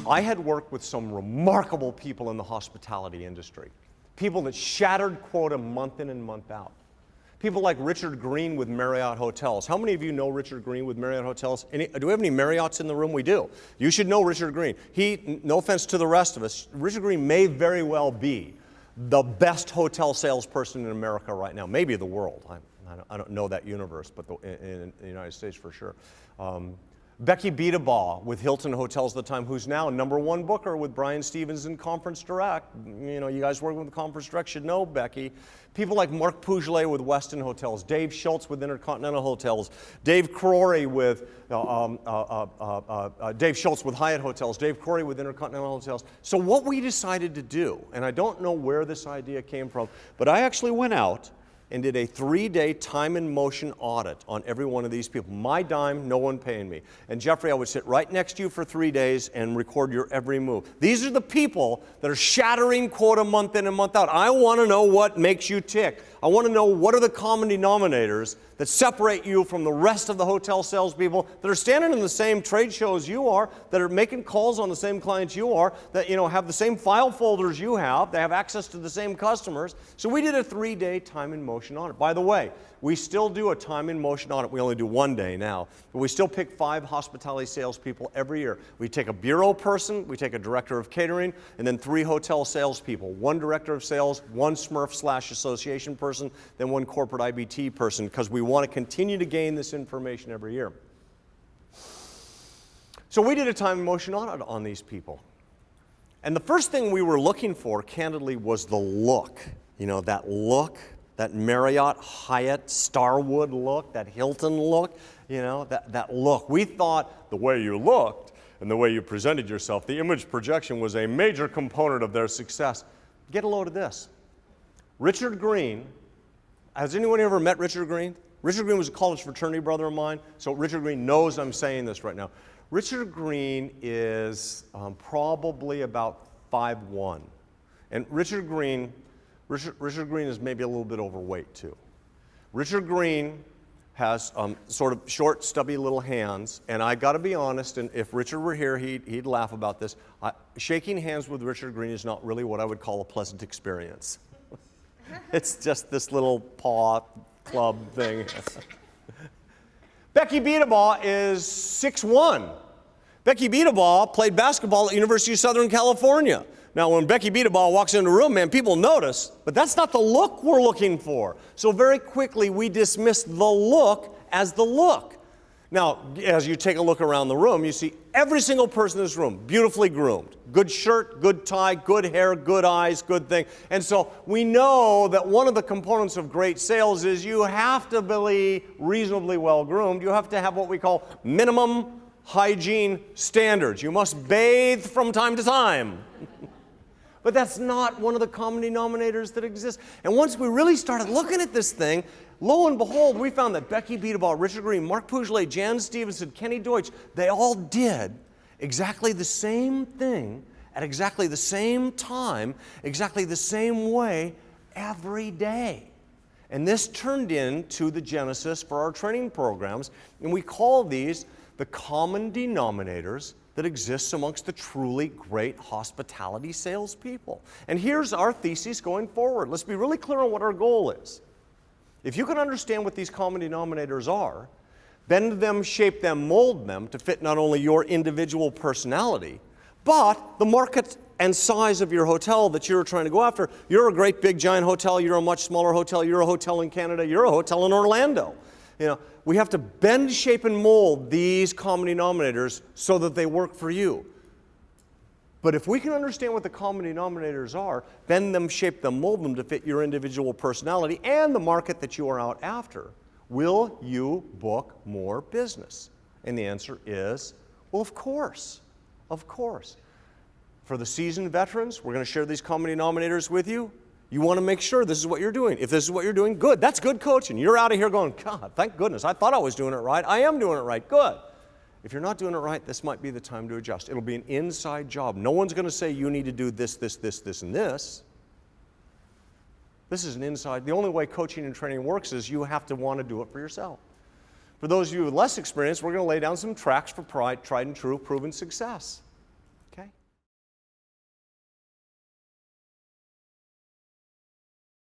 I had worked with some remarkable people in the hospitality industry. People that shattered quota month in and month out. People like Richard Green with Marriott Hotels. How many of you know Richard Green with Marriott Hotels? Do we have any Marriotts in the room? We do. You should know Richard Green. No offense to the rest of us, Richard Green may very well be the best hotel salesperson in America right now, maybe the world. I don't know that universe, but in the United States for sure. Becky Beatabaugh with Hilton Hotels at the time, who's now #1 booker with Brian Stevens in Conference Direct. You know, you guys working with Conference Direct should know Becky. People like Mark Pougelet with Westin Hotels, Dave Schultz with Intercontinental Hotels, Dave Crowry with Dave Schultz with Hyatt Hotels, Dave Crowry with Intercontinental Hotels. So what we decided to do, and I don't know where this idea came from, but I actually went out and did a 3-day time and motion audit on every one of these people. My dime, no one paying me. And Jeffrey, I would sit right next to you for 3 days and record your every move. These are the people that are shattering quota month in and month out. I want to know what makes you tick. I want to know what are the common denominators that separate you from the rest of the hotel salespeople that are standing in the same trade shows you are, that are making calls on the same clients you are, that have the same file folders you have, they have access to the same customers. So we did a 3-day time and motion audit. By the way, we still do a time and motion audit. We only do 1 day now, but we still pick 5 hospitality salespeople every year. We take a bureau person, we take a director of catering, and then 3 hotel salespeople. 1 director of sales, 1 Smurf/association person, then 1 corporate IBT person, because we want to continue to gain this information every year. So we did a time and motion audit on these people. And the first thing we were looking for, candidly, was the look. You know, that look, that Marriott, Hyatt, Starwood look, that Hilton look, that look. We thought the way you looked and the way you presented yourself, the image projection was a major component of their success. Get a load of this. Richard Green, has anyone ever met Richard Green? Richard Green was a college fraternity brother of mine, so Richard Green knows I'm saying this right now. Richard Green is probably about 5'1". And Richard Green is maybe a little bit overweight too. Richard Green has sort of short, stubby little hands, and I got to be honest, and if Richard were here, he'd laugh about this. Shaking hands with Richard Green is not really what I would call a pleasant experience. It's just this little paw club thing. Becky Beatabaugh is 6'1". Becky Beatabaugh played basketball at University of Southern California. Now, when Becky Beatabaugh walks into a room, man, people notice, but that's not the look we're looking for. So very quickly, we dismiss the look as the look. Now, as you take a look around the room, you see every single person in this room, beautifully groomed. Good shirt, good tie, good hair, good eyes, good thing. And so we know that one of the components of great sales is you have to be reasonably well groomed. You have to have what we call minimum hygiene standards. You must bathe from time to time. But that's not one of the common denominators that exist. And once we really started looking at this thing, lo and behold, we found that Becky Beatabaugh, Richard Green, Mark Pougelet, Jan Stevenson, Kenny Deutsch, they all did exactly the same thing at exactly the same time, exactly the same way every day. And this turned into the genesis for our training programs, and we call these the common denominators that exists amongst the truly great hospitality salespeople. And here's our thesis going forward. Let's be really clear on what our goal is. If you can understand what these common denominators are, bend them, shape them, mold them to fit not only your individual personality, but the market and size of your hotel that you're trying to go after. You're a great big giant hotel, you're a much smaller hotel, you're a hotel in Canada, you're a hotel in Orlando. We have to bend, shape, and mold these common denominators so that they work for you. But if we can understand what the common denominators are, bend them, shape them, mold them to fit your individual personality and the market that you are out after, will you book more business? And the answer is, well, of course. Of course. For the seasoned veterans, we're going to share these common denominators with you. You want to make sure this is what you're doing. If this is what you're doing, good. That's good coaching. You're out of here going, God, thank goodness. I thought I was doing it right. I am doing it right. Good. If you're not doing it right, this might be the time to adjust. It'll be an inside job. No one's going to say you need to do this, this, this, this, and this. This is an inside. The only way coaching and training works is you have to want to do it for yourself. For those of you with less experience, we're going to lay down some tracks for tried and true proven success.